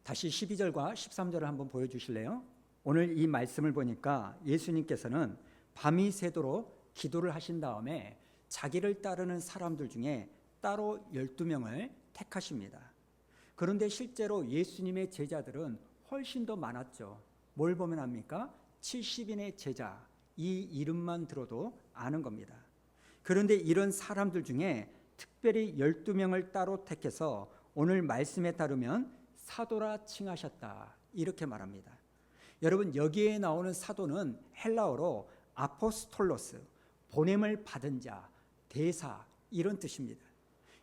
다시 12절과 13절을 한번 보여주실래요? 오늘 이 말씀을 보니까 예수님께서는 밤이 새도록 기도를 하신 다음에 자기를 따르는 사람들 중에 따로 12명을 택하십니다. 그런데 실제로 예수님의 제자들은 훨씬 더 많았죠. 뭘 보면 합니까? 70인의 제자, 이 이름만 들어도 아는 겁니다. 그런데 이런 사람들 중에 특별히 12명을 따로 택해서 오늘 말씀에 따르면 사도라 칭하셨다, 이렇게 말합니다. 여러분, 여기에 나오는 사도는 헬라어로 아포스톨로스, 보냄을 받은 자, 대사, 이런 뜻입니다.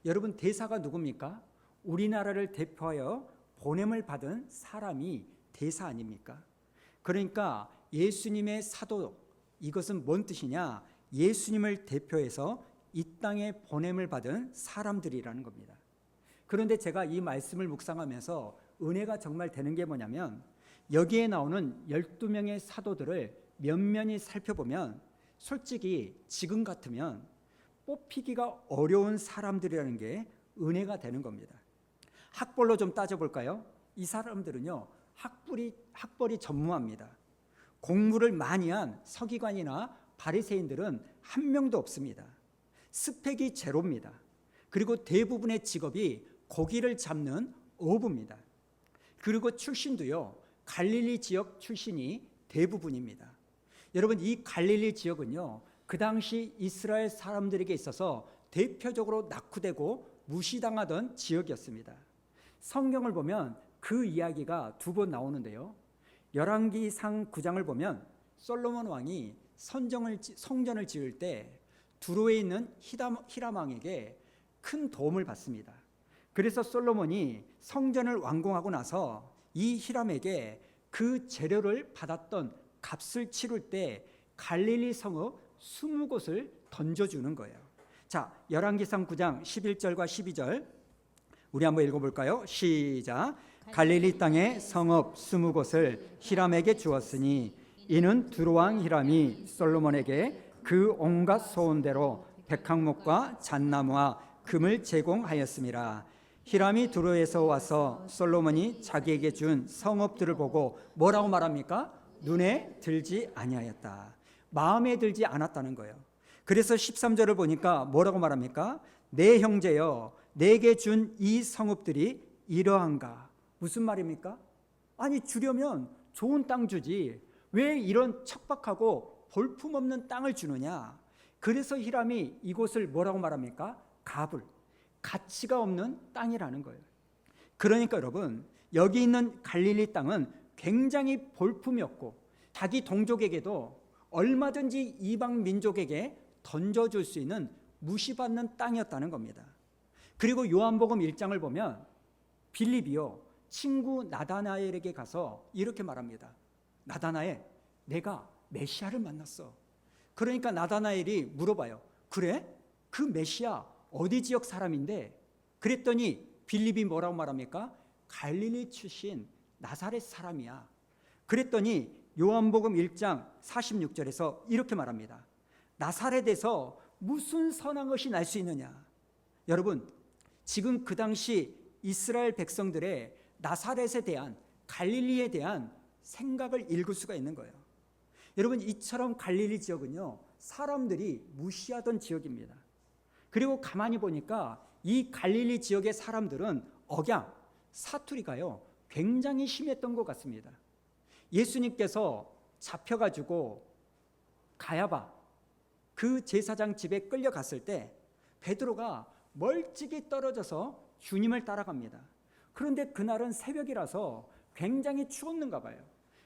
여러분, 대사가 누굽니까? 우리나라를 대표하여 보냄을 받은 사람이 대사 아닙니까? 그러니까 예수님의 사도, 이것은 뭔 뜻이냐? 예수님을 대표해서 이 땅에 보냄을 받은 사람들이라는 겁니다. 그런데 제가 이 말씀을 묵상하면서 은혜가 정말 되는 게 뭐냐면, 여기에 나오는 12명의 사도들을 면면히 살펴보면 솔직히 지금 같으면 뽑히기가 어려운 사람들이라는 게 은혜가 되는 겁니다. 학벌로 좀 따져볼까요? 이 사람들은요, 학벌이 전무합니다. 공부를 많이 한 서기관이나 바리새인들은 한 명도 없습니다. 스펙이 제로입니다. 그리고 대부분의 직업이 고기를 잡는 어부입니다. 그리고 출신도요, 갈릴리 지역 출신이 대부분입니다. 여러분, 이 갈릴리 지역은요, 그 당시 이스라엘 사람들에게 있어서 대표적으로 낙후되고 무시당하던 지역이었습니다. 성경을 보면 그 이야기가 두 번 나오는데요. 열왕기상 9장을 보면 솔로몬 왕이 성전을 지을 때 두로에 있는 히람 왕에게 큰 도움을 받습니다. 그래서 솔로몬이 성전을 완공하고 나서 이 히람에게 그 재료를 받았던 값을 치를 때 갈릴리 성읍 20곳을 던져주는 거예요. 자, 열왕기상 9장 11절과 12절 우리 한번 읽어볼까요? 시작. 갈릴리 땅에 성읍 20곳을 히람에게 주었으니 이는 두로왕 히람이 솔로몬에게 그 온갖 소원대로 백항목과 잣나무와 금을 제공하였음이라. 히람이 두로에서 와서 솔로몬이 자기에게 준 성읍들을 보고 뭐라고 말합니까? 눈에 들지 아니하였다. 마음에 들지 않았다는 거예요. 그래서 13절을 보니까 뭐라고 말합니까? 내 형제여, 내게 준 이 성읍들이 이러한가? 무슨 말입니까? 아니, 주려면 좋은 땅 주지 왜 이런 척박하고 볼품없는 땅을 주느냐? 그래서 히람이 이곳을 뭐라고 말합니까? 가불, 가치가 없는 땅이라는 거예요. 그러니까 여러분, 여기 있는 갈릴리 땅은 굉장히 볼품이 없고 자기 동족에게도 얼마든지 이방 민족에게 던져줄 수 있는 무시받는 땅이었다는 겁니다. 그리고 요한복음 1장을 보면 빌립이요, 친구 나다나엘에게 가서 이렇게 말합니다. 나다나엘, 내가 메시아를 만났어. 그러니까 나다나엘이 물어봐요. 그래? 그 메시아 어디 지역 사람인데? 그랬더니 빌립이 뭐라고 말합니까? 갈릴리 출신 나사렛 사람이야. 그랬더니 요한복음 1장 46절에서 이렇게 말합니다. 나사렛에서 무슨 선한 것이 날 수 있느냐? 여러분, 지금 그 당시 이스라엘 백성들의 나사렛에 대한, 갈릴리에 대한 생각을 읽을 수가 있는 거예요. 여러분, 이처럼 갈릴리 지역은요, 사람들이 무시하던 지역입니다. 그리고 가만히 보니까 이 갈릴리 지역의 사람들은 억양, 사투리가요, 굉장히 심했던 것 같습니다. 예수님께서 잡혀가지고 가야바 그 제사장 집에 끌려갔을 때 베드로가 멀찍이 떨어져서 주님을 따라갑니다. 그런데 그날은 새벽이라서 굉장히 추웠는가 봐요.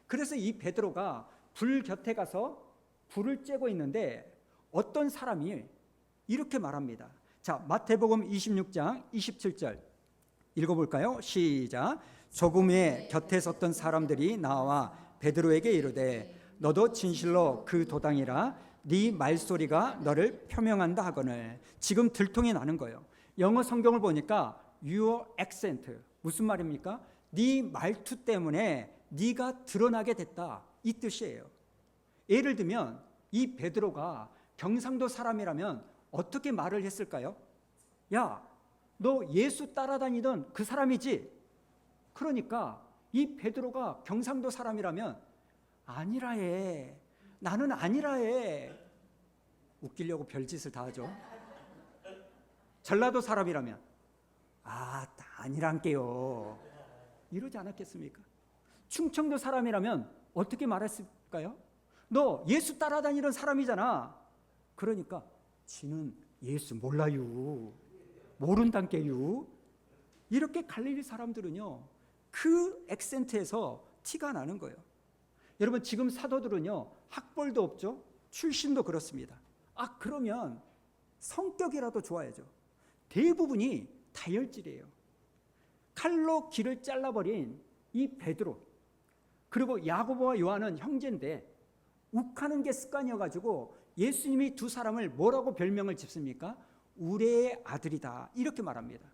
그래서 이 베드로가 불 곁에 가서 불을 쬐고 있는데 어떤 사람이 이렇게 말합니다. 자, 마태복음 26장 27절 읽어볼까요? 시작. 조금 후에 곁에 섰던 사람들이 나와 베드로에게 이르되 너도 진실로 그 도당이라 네 말소리가 너를 표명한다 하거늘. 지금 들통이 나는 거예요. 영어 성경을 보니까 your accent, 무슨 말입니까? 네 말투 때문에 네가 드러나게 됐다, 이 뜻이에요. 예를 들면 이 베드로가 경상도 사람이라면 어떻게 말을 했을까요? 야, 너 예수 따라다니던 그 사람이지? 그러니까 이 베드로가 경상도 사람이라면 아니라 해, 나는 아니라 해, 웃기려고 별짓을 다 하죠. 전라도 사람이라면 아니란게요, 이러지 않았겠습니까? 충청도 사람이라면 어떻게 말했을까요? 너 예수 따라다니는 사람이잖아. 그러니까 지는 예수 몰라요, 모른단게요. 이렇게 갈릴리 사람들은요, 그 액센트에서 티가 나는 거예요. 여러분, 지금 사도들은요, 학벌도 없죠, 출신도 그렇습니다. 그러면 성격이라도 좋아야죠. 대부분이 다혈질이에요. 칼로 귀를 잘라버린 이 베드로, 그리고 야고보와 요한은 형제인데 욱하는 게 습관이어가지고 예수님이 두 사람을 뭐라고 별명을 짓습니까? 우레의 아들이다, 이렇게 말합니다.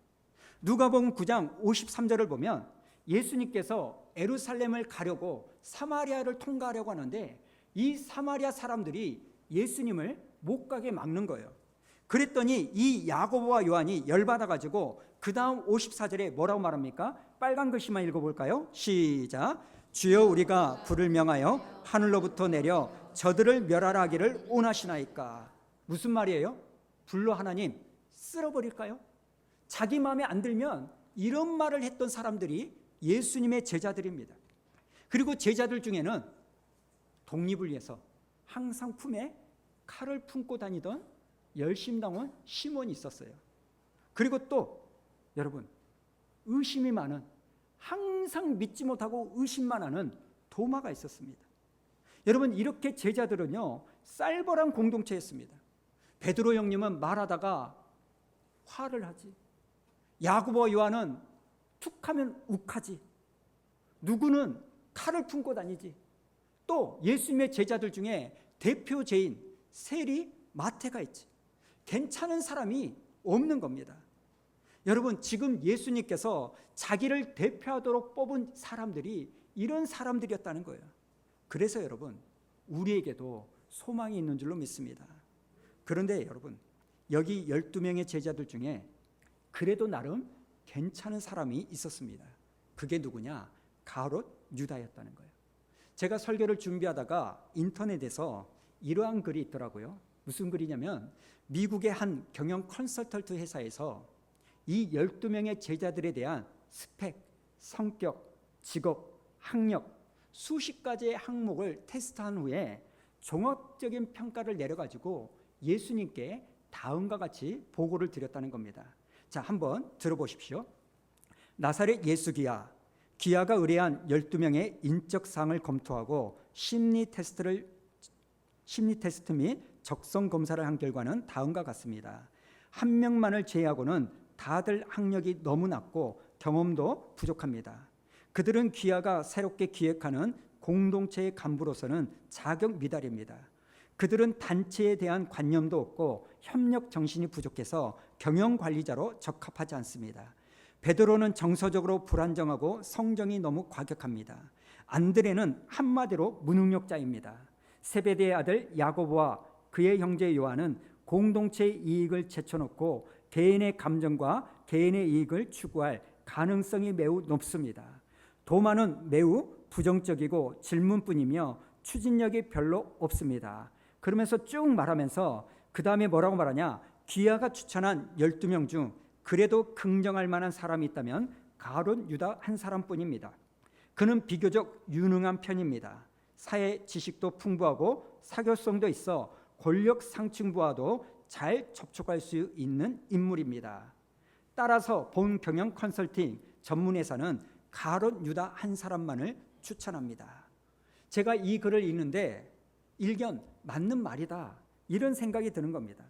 누가복음 9장 53절을 보면 예수님께서 예루살렘을 가려고 사마리아를 통과하려고 하는데 이 사마리아 사람들이 예수님을 못 가게 막는 거예요. 그랬더니 이 야고보와 요한이 열받아가지고 그 다음 54절에 뭐라고 말합니까? 빨간 글씨만 읽어볼까요? 시작. 주여, 우리가 불을 명하여 하늘로부터 내려 저들을 멸하라 하기를 원하시나이까. 무슨 말이에요? 불로 하나님 쓸어버릴까요? 자기 마음에 안 들면 이런 말을 했던 사람들이 예수님의 제자들입니다. 그리고 제자들 중에는 독립을 위해서 항상 품에 칼을 품고 다니던 열심당원 시몬이 있었어요. 그리고 또 여러분, 의심이 많은, 항상 믿지 못하고 의심만 하는 도마가 있었습니다. 여러분, 이렇게 제자들은요, 쌀벌한 공동체였습니다. 베드로 형님은 말하다가 화를 하지, 야고보와 요한은 툭하면 욱하지, 누구는 칼을 품고 다니지. 또 예수님의 제자들 중에 대표제인 세리 마태가 있지. 괜찮은 사람이 없는 겁니다. 여러분, 지금 예수님께서 자기를 대표하도록 뽑은 사람들이 이런 사람들이었다는 거예요. 그래서 여러분, 우리에게도 소망이 있는 줄로 믿습니다. 그런데 여러분, 여기 12명의 제자들 중에 그래도 나름 괜찮은 사람이 있었습니다. 그게 누구냐? 가롯 유다였다는 거예요. 제가 설교를 준비하다가 인터넷에서 이러한 글이 있더라고요. 무슨 글이냐면 미국의 한 경영 컨설턴트 회사에서 이 12명의 제자들에 대한 스펙, 성격, 직업, 학력 수십 가지의 항목을 테스트한 후에 종합적인 평가를 내려가지고 예수님께 다음과 같이 보고를 드렸다는 겁니다. 자, 한번 들어보십시오. 나사렛 예수 기아가 의뢰한 12명의 인적 사항을 검토하고 심리 테스트 및 적성 검사를 한 결과는 다음과 같습니다. 한 명만을 제외하고는 다들 학력이 너무 낮고 경험도 부족합니다. 그들은 기아가 새롭게 기획하는 공동체의 간부로서는 자격 미달입니다. 그들은 단체에 대한 관념도 없고 협력 정신이 부족해서 경영 관리자로 적합하지 않습니다. 베드로는 정서적으로 불안정하고 성정이 너무 과격합니다. 안드레는 한마디로 무능력자입니다. 세베대의 아들 야고보와 그의 형제 요한은 공동체의 이익을 제쳐놓고 개인의 감정과 개인의 이익을 추구할 가능성이 매우 높습니다. 도마는 매우 부정적이고 질문뿐이며 추진력이 별로 없습니다. 그러면서 쭉 말하면서 그 다음에 뭐라고 말하냐? 기아가 추천한 12명 중 그래도 긍정할 만한 사람이 있다면 가룟 유다 한 사람뿐입니다. 그는 비교적 유능한 편입니다. 사회 지식도 풍부하고 사교성도 있어 권력 상층부와도 잘 접촉할 수 있는 인물입니다. 따라서 본 경영 컨설팅 전문회사는 가룟 유다 한 사람만을 추천합니다. 제가 이 글을 읽는데 일견 맞는 말이다, 이런 생각이 드는 겁니다.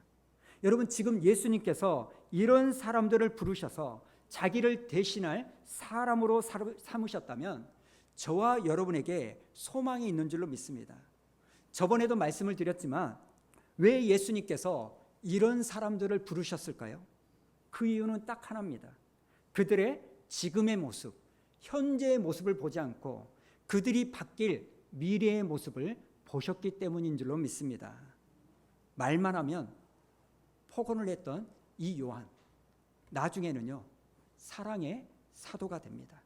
여러분, 지금 예수님께서 이런 사람들을 부르셔서 자기를 대신할 사람으로 삼으셨다면 저와 여러분에게 소망이 있는 줄로 믿습니다. 저번에도 말씀을 드렸지만 왜 예수님께서 이런 사람들을 부르셨을까요? 그 이유는 딱 하나입니다. 그들의 지금의 모습, 현재의 모습을 보지 않고 그들이 바뀔 미래의 모습을 보셨기 때문인 줄로 믿습니다. 말만 하면 폭언을 했던 이 요한, 나중에는요 사랑의 사도가 됩니다.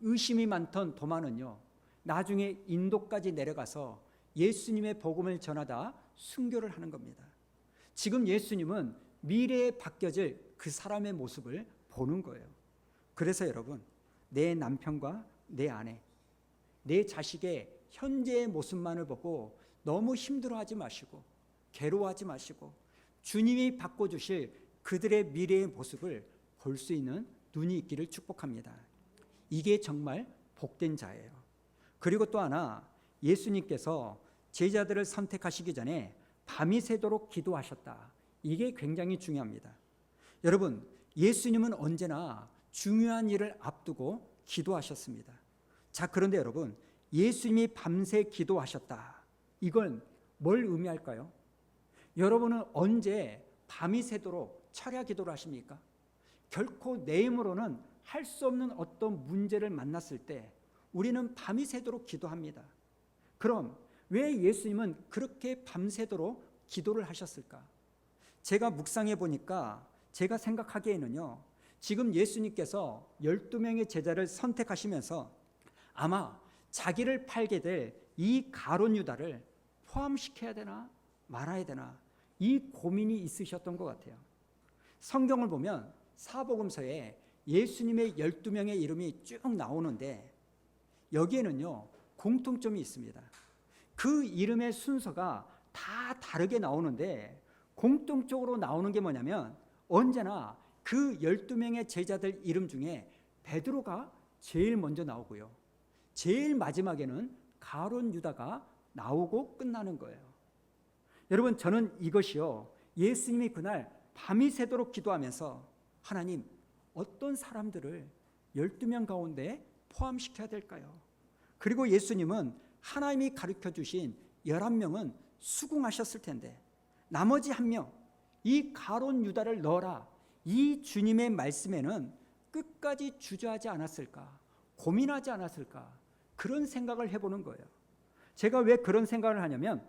의심이 많던 도마는요, 나중에 인도까지 내려가서 예수님의 복음을 전하다 순교를 하는 겁니다. 지금 예수님은 미래에 바뀌어질 그 사람의 모습을 보는 거예요. 그래서 여러분, 내 남편과 내 아내, 내 자식의 현재의 모습만을 보고 너무 힘들어하지 마시고 괴로워하지 마시고 주님이 바꿔주실 그들의 미래의 모습을 볼 수 있는 눈이 있기를 축복합니다. 이게 정말 복된 자예요. 그리고 또 하나, 예수님께서 제자들을 선택하시기 전에 밤이 새도록 기도하셨다. 이게 굉장히 중요합니다. 여러분, 예수님은 언제나 중요한 일을 앞두고 기도하셨습니다. 자, 그런데 여러분, 예수님이 밤새 기도하셨다. 이건 뭘 의미할까요? 여러분은 언제 밤이 새도록 철야 기도를 하십니까? 결코 내 힘으로는 할 수 없는 어떤 문제를 만났을 때 우리는 밤이 새도록 기도합니다. 그럼 왜 예수님은 그렇게 밤새도록 기도를 하셨을까? 제가 묵상해 보니까 제가 생각하기에는요, 지금 예수님께서 12명의 제자를 선택하시면서 아마 자기를 팔게 될 이 가룟 유다를 포함시켜야 되나 말아야 되나 이 고민이 있으셨던 것 같아요. 성경을 보면 사복음서에 예수님의 12명의 이름이 쭉 나오는데 여기에는요, 공통점이 있습니다. 그 이름의 순서가 다 다르게 나오는데 공통적으로 나오는 게 뭐냐면 언제나 그 12명의 제자들 이름 중에 베드로가 제일 먼저 나오고요, 제일 마지막에는 가룟 유다가 나오고 끝나는 거예요. 여러분, 저는 이것이요, 예수님이 그날 밤이 새도록 기도하면서 하나님, 어떤 사람들을 12명 가운데 포함시켜야 될까요? 그리고 예수님은 하나님이 가르쳐 주신 11명은 수긍하셨을 텐데 나머지 한 명, 이 가룟 유다를 넣어라, 이 주님의 말씀에는 끝까지 주저하지 않았을까, 고민하지 않았을까, 그런 생각을 해보는 거예요. 제가 왜 그런 생각을 하냐면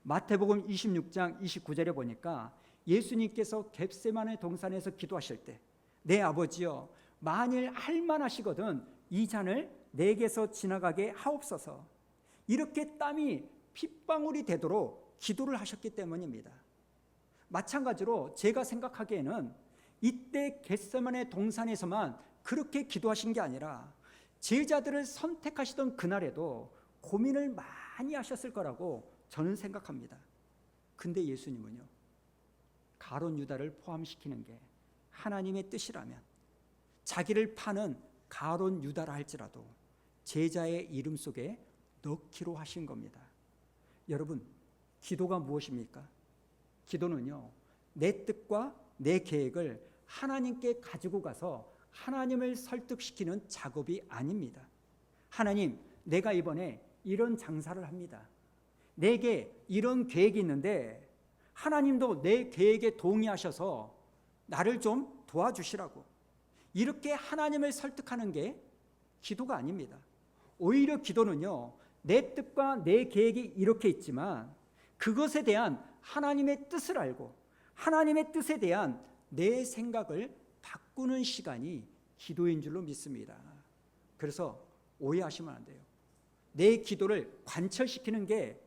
마태복음 26장 29절에 보니까 예수님께서 겟세마네 동산에서 기도하실 때 내 아버지여, 만일 할만하시거든 이 잔을 내게서 지나가게 하옵소서, 이렇게 땀이 핏방울이 되도록 기도를 하셨기 때문입니다. 마찬가지로 제가 생각하기에는 이때 겟세마네 동산에서만 그렇게 기도하신 게 아니라 제자들을 선택하시던 그날에도 고민을 많이 하셨을 거라고 저는 생각합니다. 근데 예수님은요, 가룟 유다를 포함시키는 게 하나님의 뜻이라면 자기를 파는 가룟 유다라 할지라도 제자의 이름 속에 넣기로 하신 겁니다. 여러분, 기도가 무엇입니까? 기도는요, 내 뜻과 내 계획을 하나님께 가지고 가서 하나님을 설득시키는 작업이 아닙니다. 하나님, 내가 이번에 이런 장사를 합니다. 내게 이런 계획이 있는데 하나님도 내 계획에 동의하셔서 나를 좀 도와주시라고, 이렇게 하나님을 설득하는 게 기도가 아닙니다. 오히려 기도는요, 내 뜻과 내 계획이 이렇게 있지만 그것에 대한 하나님의 뜻을 알고 하나님의 뜻에 대한 내 생각을 바꾸는 시간이 기도인 줄로 믿습니다. 그래서 오해하시면 안 돼요. 내 기도를 관철시키는 게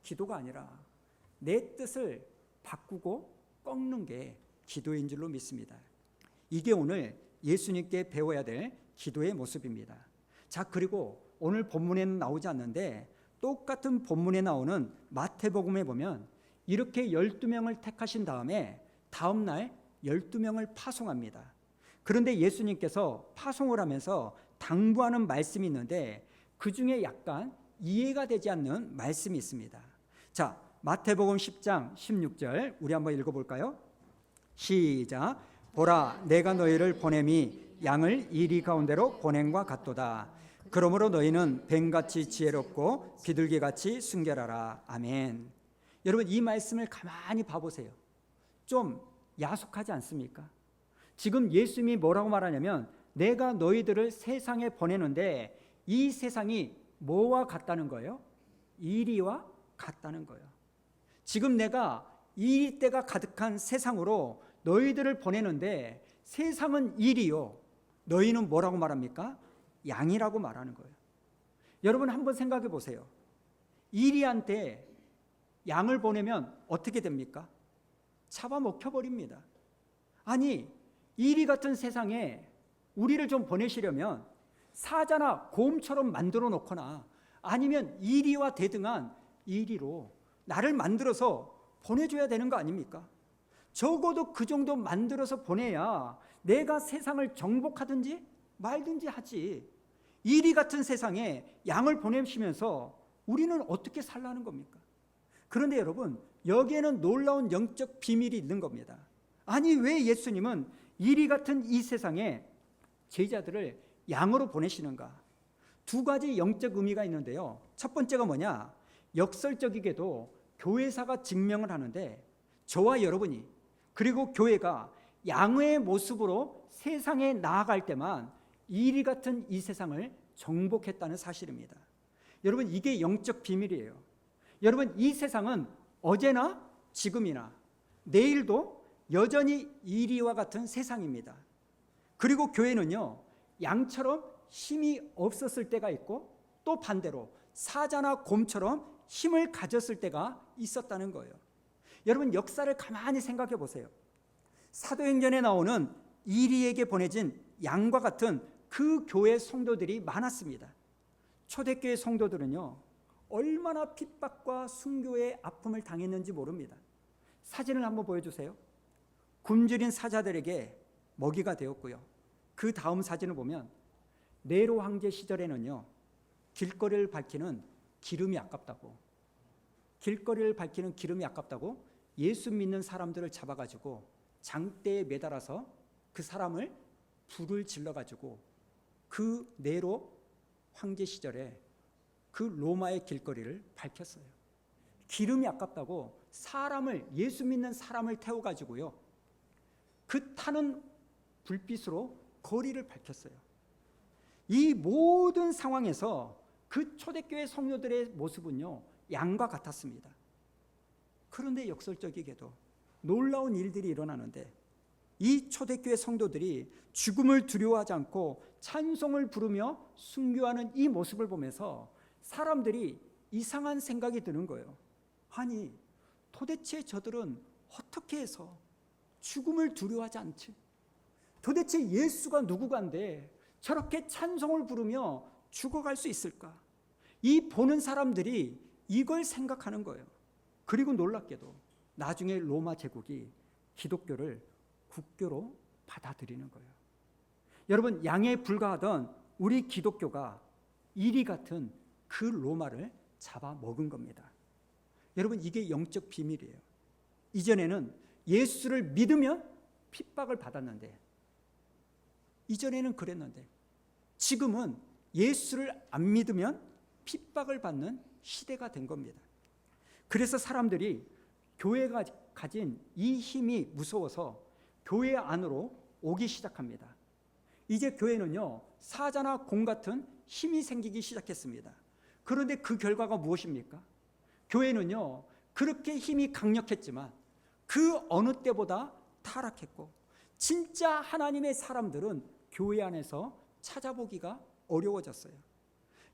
기도가 아니라 내 뜻을 바꾸고 꺾는 게 기도인 줄로 믿습니다. 이게 오늘 예수님께 배워야 될 기도의 모습입니다. 자, 그리고 오늘 본문에는 나오지 않는데 똑같은 본문에 나오는 마태복음에 보면 이렇게 12명을 택하신 다음에 다음 날 12명을 파송합니다. 그런데 예수님께서 파송을 하면서 당부하는 말씀이 있는데 그 중에 약간 이해가 되지 않는 말씀이 있습니다. 자, 마태복음 10장 16절 우리 한번 읽어볼까요? 시작. 보라, 내가 너희를 보냄이 양을 이리 가운데로 보냄과 같도다. 그러므로 너희는 뱀같이 지혜롭고 비둘기같이 순결하라. 아멘. 여러분, 이 말씀을 가만히 봐보세요. 좀 야속하지 않습니까? 지금 예수님이 뭐라고 말하냐면 내가 너희들을 세상에 보내는데 이 세상이 뭐와 같다는 거예요? 이리와 같다는 거예요. 지금 내가 이 때가 가득한 세상으로 너희들을 보내는데 세상은 이리요, 너희는 뭐라고 말합니까? 양이라고 말하는 거예요. 여러분 한번 생각해 보세요. 이리한테 양을 보내면 어떻게 됩니까? 잡아먹혀 버립니다. 아니, 이리 같은 세상에 우리를 좀 보내시려면 사자나 곰처럼 만들어 놓거나 아니면 이리와 대등한 이리로 나를 만들어서 보내줘야 되는 거 아닙니까? 적어도 그 정도 만들어서 보내야 내가 세상을 정복하든지 말든지 하지. 이리 같은 세상에 양을 보내시면서 우리는 어떻게 살라는 겁니까? 그런데 여러분, 여기에는 놀라운 영적 비밀이 있는 겁니다. 아니, 왜 예수님은 이리 같은 이 세상에 제자들을 양으로 보내시는가? 두 가지 영적 의미가 있는데요. 첫 번째가 뭐냐? 역설적이게도 교회사가 증명을 하는데 저와 여러분이 그리고 교회가 양의 모습으로 세상에 나아갈 때만 이리 같은 이 세상을 정복했다는 사실입니다. 여러분, 이게 영적 비밀이에요. 여러분, 이 세상은 어제나 지금이나 내일도 여전히 이리와 같은 세상입니다. 그리고 교회는요, 양처럼 힘이 없었을 때가 있고 또 반대로 사자나 곰처럼 힘을 가졌을 때가 있었다는 거예요. 여러분, 역사를 가만히 생각해 보세요. 사도행전에 나오는 이리에게 보내진 양과 같은 그 교회 성도들이 많았습니다. 초대교회 성도들은요, 얼마나 핍박과 순교의 아픔을 당했는지 모릅니다. 사진을 한번 보여주세요. 굶주린 사자들에게 먹이가 되었고요. 그 다음 사진을 보면 네로 황제 시절에는요, 길거리를 밝히는 기름이 아깝다고 예수 믿는 사람들을 잡아가지고 장대에 매달아서 그 사람을 불을 질러가지고 그 네로 황제 시절에 그 로마의 길거리를 밝혔어요. 기름이 아깝다고 예수 믿는 사람을 태워가지고요, 그 타는 불빛으로 거리를 밝혔어요. 이 모든 상황에서 그 초대교회 성도들의 모습은요, 양과 같았습니다. 그런데 역설적이게도 놀라운 일들이 일어나는데 이 초대교회 성도들이 죽음을 두려워하지 않고 찬송을 부르며 순교하는 이 모습을 보면서 사람들이 이상한 생각이 드는 거예요. 아니, 도대체 저들은 어떻게 해서 죽음을 두려워하지 않지? 도대체 예수가 누구간데 저렇게 찬송을 부르며 죽어갈 수 있을까? 이 보는 사람들이 이걸 생각하는 거예요. 그리고 놀랍게도 나중에 로마 제국이 기독교를 국교로 받아들이는 거예요. 여러분, 양에 불과하던 우리 기독교가 이리 같은 그 로마를 잡아먹은 겁니다. 여러분, 이게 영적 비밀이에요. 이전에는 예수를 믿으면 핍박을 받았는데, 이전에는 그랬는데 지금은 예수를 안 믿으면 핍박을 받는 시대가 된 겁니다. 그래서 사람들이 교회가 가진 이 힘이 무서워서 교회 안으로 오기 시작합니다. 이제 교회는요, 사자나 곰 같은 힘이 생기기 시작했습니다. 그런데 그 결과가 무엇입니까? 교회는요, 그렇게 힘이 강력했지만 그 어느 때보다 타락했고, 진짜 하나님의 사람들은 교회 안에서 찾아보기가 어려워졌어요.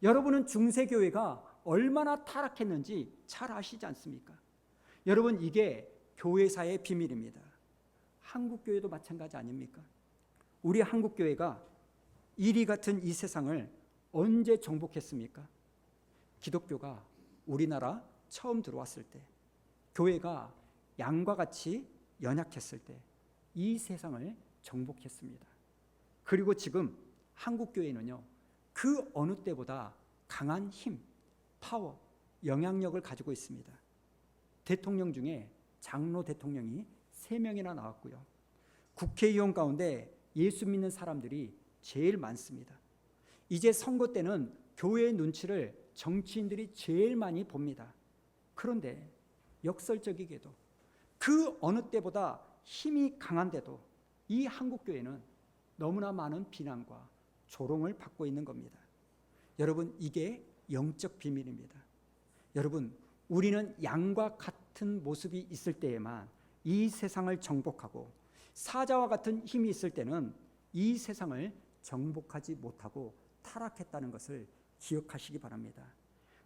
여러분은 중세교회가 얼마나 타락했는지 잘 아시지 않습니까? 여러분, 이게 교회사의 비밀입니다. 한국교회도 마찬가지 아닙니까? 우리 한국교회가 이리 같은 이 세상을 언제 정복했습니까? 기독교가 우리나라 처음 들어왔을 때, 교회가 양과 같이 연약했을 때 이 세상을 정복했습니다. 그리고 지금 한국교회는요, 그 어느 때보다 강한 힘, 파워, 영향력을 가지고 있습니다. 대통령 중에 장로 대통령이 3명이나 나왔고요. 국회의원 가운데 예수 믿는 사람들이 제일 많습니다. 이제 선거 때는 교회의 눈치를 정치인들이 제일 많이 봅니다. 그런데 역설적이게도 그 어느 때보다 힘이 강한데도 이 한국교회는 너무나 많은 비난과 조롱을 받고 있는 겁니다. 여러분, 이게 영적 비밀입니다. 여러분, 우리는 양과 같은 모습이 있을 때에만 이 세상을 정복하고, 사자와 같은 힘이 있을 때는 이 세상을 정복하지 못하고 타락했다는 것을 기억하시기 바랍니다.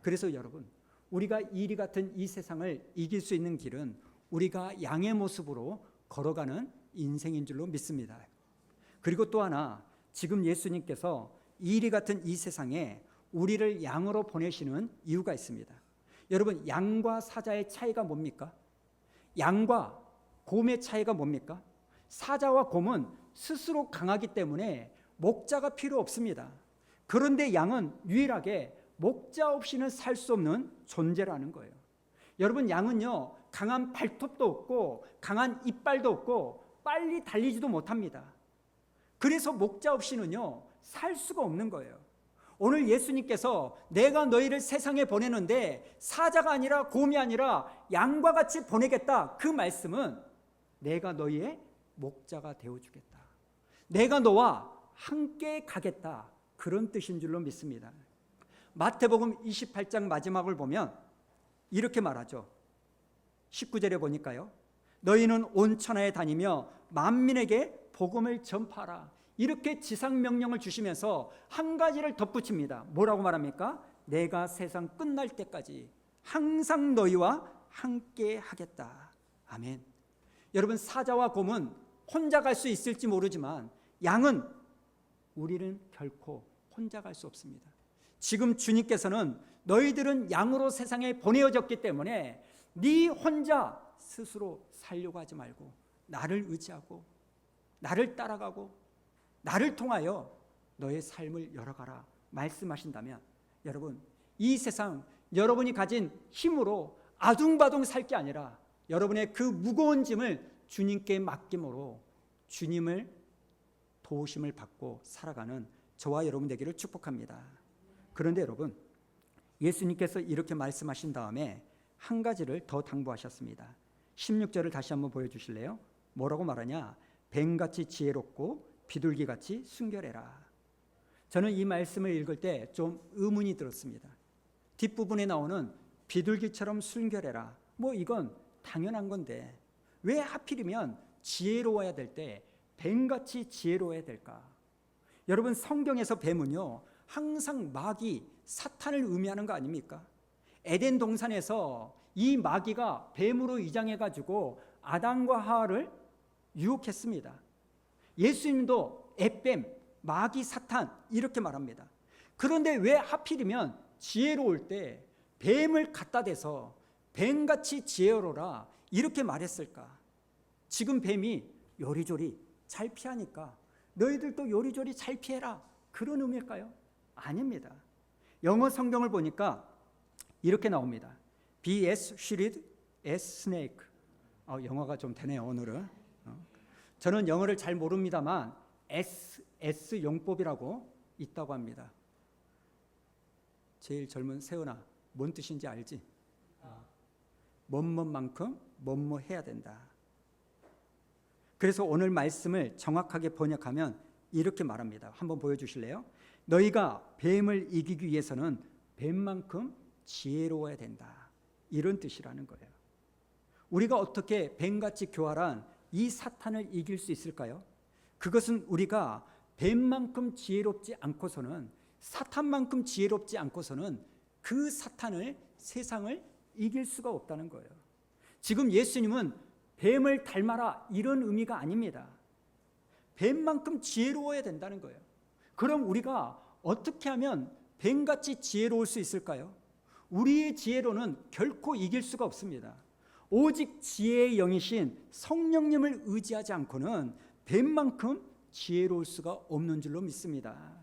그래서 여러분, 우리가 이리 같은 이 세상을 이길 수 있는 길은 우리가 양의 모습으로 걸어가는 인생인 줄로 믿습니다. 그리고 또 하나, 지금 예수님께서 이리 같은 이 세상에 우리를 양으로 보내시는 이유가 있습니다. 여러분, 양과 사자의 차이가 뭡니까? 양과 곰의 차이가 뭡니까? 사자와 곰은 스스로 강하기 때문에 목자가 필요 없습니다. 그런데 양은 유일하게 목자 없이는 살 수 없는 존재라는 거예요. 여러분, 양은요, 강한 발톱도 없고 강한 이빨도 없고 빨리 달리지도 못합니다. 그래서 목자 없이는요, 살 수가 없는 거예요. 오늘 예수님께서 내가 너희를 세상에 보내는데 사자가 아니라 곰이 아니라 양과 같이 보내겠다, 그 말씀은 내가 너희의 목자가 되어주겠다, 내가 너와 함께 가겠다, 그런 뜻인 줄로 믿습니다. 마태복음 28장 마지막을 보면 이렇게 말하죠. 19절에 보니까요, 너희는 온 천하에 다니며 만민에게 복음을 전파하라, 이렇게 지상명령을 주시면서 한 가지를 덧붙입니다. 뭐라고 말합니까? 내가 세상 끝날 때까지 항상 너희와 함께 하겠다. 아멘. 여러분, 사자와 곰은 혼자 갈 수 있을지 모르지만 양은 우리는 결코 혼자 갈 수 없습니다. 지금 주님께서는 너희들은 양으로 세상에 보내어졌기 때문에 네 혼자 스스로 살려고 하지 말고 나를 의지하고 나를 따라가고 나를 통하여 너의 삶을 열어가라 말씀하신다면, 여러분, 이 세상 여러분이 가진 힘으로 아둥바둥 살 게 아니라 여러분의 그 무거운 짐을 주님께 맡김으로 주님을 도우심을 받고 살아가는 저와 여러분 되기를 축복합니다. 그런데 여러분, 예수님께서 이렇게 말씀하신 다음에 한 가지를 더 당부하셨습니다. 16절을 다시 한번 보여주실래요? 뭐라고 말하냐? 뱀같이 지혜롭고 비둘기같이 순결해라. 저는 이 말씀을 읽을 때 좀 의문이 들었습니다. 뒷부분에 나오는 비둘기처럼 순결해라, 뭐 이건 당연한 건데 왜 하필이면 지혜로워야 될 때 뱀같이 지혜로워야 될까? 여러분, 성경에서 뱀은요, 항상 마귀, 사탄을 의미하는 거 아닙니까? 에덴 동산에서 이 마귀가 뱀으로 위장해가지고 아담과 하와를 유혹했습니다. 예수님도 앱뱀, 마귀, 사탄 이렇게 말합니다. 그런데 왜 하필이면 지혜로울 때 뱀을 갖다 대서 뱀같이 지혜로라 이렇게 말했을까? 지금 뱀이 요리조리 잘 피하니까 너희들도 요리조리 잘 피해라, 그런 의미일까요? 아닙니다. 영어 성경을 보니까 이렇게 나옵니다. Be as shrewd as snake. 영어가 좀 되네요 오늘은. 저는 영어를 잘 모릅니다만 S 용법이라고 있다고 합니다. 제일 젊은 세은아, 뭔 뜻인지 알지? 뭐뭐만큼 뭐뭐 해야 된다. 그래서 오늘 말씀을 정확하게 번역하면 이렇게 말합니다. 한번 보여주실래요? 너희가 뱀을 이기기 위해서는 뱀만큼 지혜로워야 된다, 이런 뜻이라는 거예요. 우리가 어떻게 뱀같이 교활한 이 사탄을 이길 수 있을까요? 그것은 우리가 뱀만큼 지혜롭지 않고서는, 사탄만큼 지혜롭지 않고서는 그 사탄을, 세상을 이길 수가 없다는 거예요. 지금 예수님은 뱀을 닮아라 이런 의미가 아닙니다. 뱀만큼 지혜로워야 된다는 거예요. 그럼 우리가 어떻게 하면 뱀같이 지혜로울 수 있을까요? 우리의 지혜로는 결코 이길 수가 없습니다. 오직 지혜의 영이신 성령님을 의지하지 않고는 뱀만큼 지혜로울 수가 없는 줄로 믿습니다.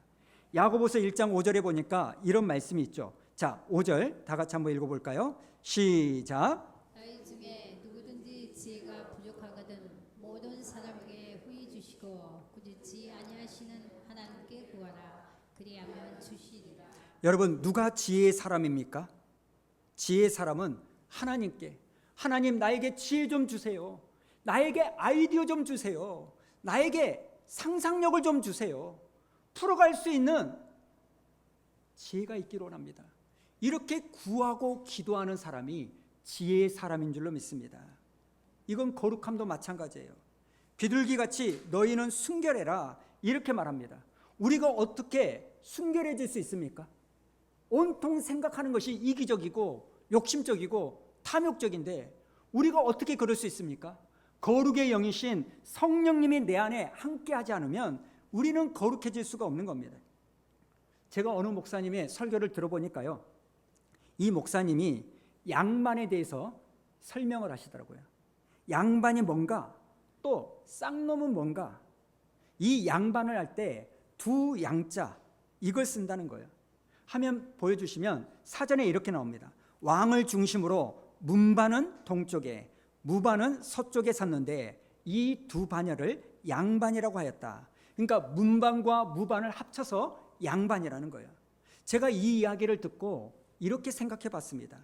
야고보서 1장 5절에 보니까 이런 말씀이 있죠. 자, 5절 다 같이 한번 읽어볼까요? 시작. 너희 중에 누구든지 지혜가 부족하거든 모든 사람에게 후히 주시고 꾸짖지 아니하시는 하나님께 구하라, 그리하면 주시리라. 여러분, 누가 지혜의 사람입니까? 지혜의 사람은 하나님께, 하나님 나에게 지혜 좀 주세요, 나에게 아이디어 좀 주세요, 나에게 상상력을 좀 주세요, 풀어갈 수 있는 지혜가 있기를 원합니다. 이렇게 구하고 기도하는 사람이 지혜의 사람인 줄로 믿습니다. 이건 거룩함도 마찬가지예요. 비둘기같이 너희는 순결해라 이렇게 말합니다. 우리가 어떻게 순결해질 수 있습니까? 온통 생각하는 것이 이기적이고 욕심적이고 탐욕적인데 우리가 어떻게 그럴 수 있습니까? 거룩의 영이신 성령님이 내 안에 함께하지 않으면 우리는 거룩해질 수가 없는 겁니다. 제가 어느 목사님의 설교를 들어보니까요, 이 목사님이 양반에 대해서 설명을 하시더라고요. 양반이 뭔가, 또 쌍놈은 뭔가. 이 양반을 할 때 두 양자 이걸 쓴다는 거예요. 화면 보여주시면 사전에 이렇게 나옵니다. 왕을 중심으로 문반은 동쪽에, 무반은 서쪽에 샀는데 이 두 반열을 양반이라고 하였다. 그러니까 문반과 무반을 합쳐서 양반이라는 거예요. 제가 이 이야기를 듣고 이렇게 생각해 봤습니다.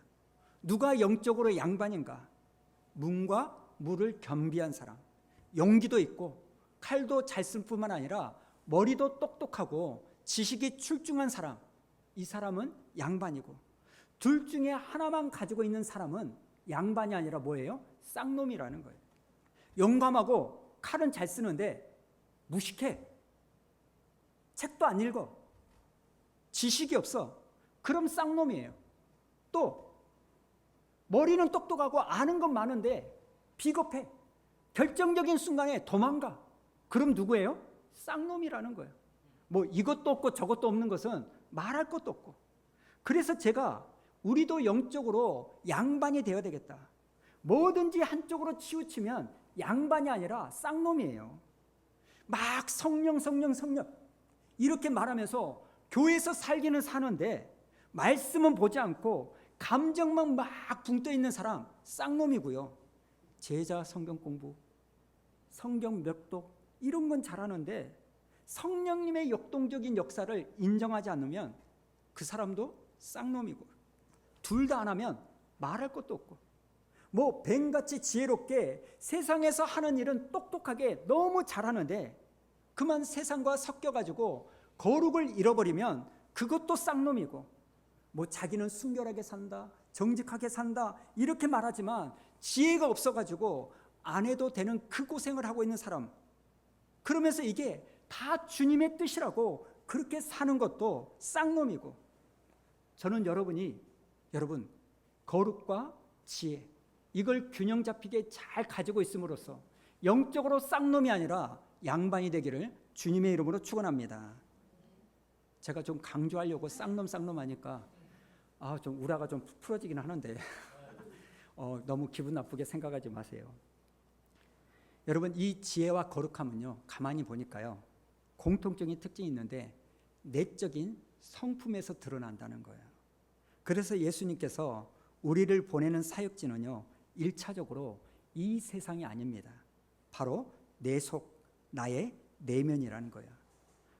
누가 영적으로 양반인가? 문과 무를 겸비한 사람, 용기도 있고 칼도 잘 쓸 뿐만 아니라 머리도 똑똑하고 지식이 출중한 사람, 이 사람은 양반이고, 둘 중에 하나만 가지고 있는 사람은 양반이 아니라 뭐예요? 쌍놈이라는 거예요. 용감하고 칼은 잘 쓰는데 무식해, 책도 안 읽어, 지식이 없어, 그럼 쌍놈이에요. 또 머리는 똑똑하고 아는 건 많은데 비겁해, 결정적인 순간에 도망가, 그럼 누구예요? 쌍놈이라는 거예요. 뭐 이것도 없고 저것도 없는 것은 말할 것도 없고. 그래서 제가 우리도 영적으로 양반이 되어야 되겠다. 뭐든지 한쪽으로 치우치면 양반이 아니라 쌍놈이에요. 막 성령 이렇게 말하면서 교회에서 살기는 사는데 말씀은 보지 않고 감정만 막 붕떠 있는 사람 쌍놈이고요. 제자 성경 공부, 성경 멱독 이런 건 잘하는데 성령님의 역동적인 역사를 인정하지 않으면 그 사람도 쌍놈이고, 둘 다 안 하면 말할 것도 없고, 뭐 뱀같이 지혜롭게 세상에서 하는 일은 똑똑하게 너무 잘하는데 그만 세상과 섞여가지고 거룩을 잃어버리면 그것도 쌍놈이고, 뭐 자기는 순결하게 산다, 정직하게 산다 이렇게 말하지만 지혜가 없어가지고 안 해도 되는 그 고생을 하고 있는 사람, 그러면서 이게 다 주님의 뜻이라고 그렇게 사는 것도 쌍놈이고. 저는 여러분 거룩과 지혜 이걸 균형 잡히게 잘 가지고 있음으로써 영적으로 쌍놈이 아니라 양반이 되기를 주님의 이름으로 축원합니다. 제가 좀 강조하려고 쌍놈 하니까 좀 우라가 좀 풀어지긴 하는데 너무 기분 나쁘게 생각하지 마세요. 여러분, 이 지혜와 거룩함은요, 가만히 보니까요, 공통적인 특징이 있는데 내적인 성품에서 드러난다는 거예요. 그래서 예수님께서 우리를 보내는 사역지는요, 1차적으로 이 세상이 아닙니다. 바로 내 속, 나의 내면이라는 거예요.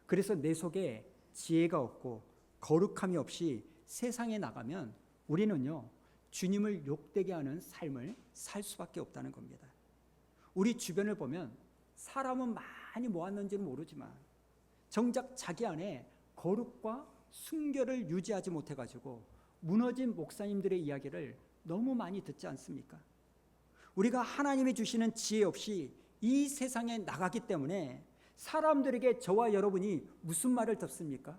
그래서 내 속에 지혜가 없고 거룩함이 없이 세상에 나가면 우리는요, 주님을 욕되게 하는 삶을 살 수밖에 없다는 겁니다. 우리 주변을 보면 사람은 많이 모았는지는 모르지만 정작 자기 안에 거룩과 순결을 유지하지 못해가지고 무너진 목사님들의 이야기를 너무 많이 듣지 않습니까? 우리가 하나님이 주시는 지혜 없이 이 세상에 나가기 때문에 사람들에게 저와 여러분이 무슨 말을 듣습니까?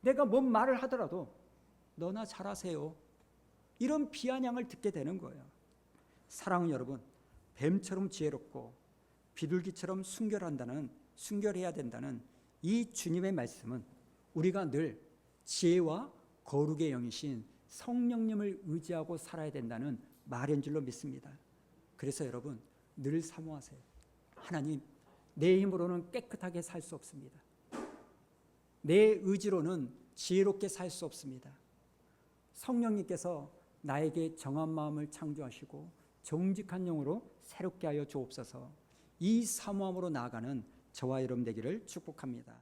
내가 뭔 말을 하더라도 너나 잘하세요, 이런 비아냥을 듣게 되는 거예요. 사랑하는 여러분, 뱀처럼 지혜롭고 비둘기처럼 순결해야 된다는 이 주님의 말씀은 우리가 늘 지혜와 거룩의 영이신 성령님을 의지하고 살아야 된다는 말인 줄로 믿습니다. 그래서 여러분 늘 사모하세요. 하나님, 내 힘으로는 깨끗하게 살 수 없습니다. 내 의지로는 지혜롭게 살 수 없습니다. 성령님께서 나에게 정한 마음을 창조하시고 정직한 영으로 새롭게 하여 주옵소서. 이 사모함으로 나아가는 저와 여러분 되기를 축복합니다.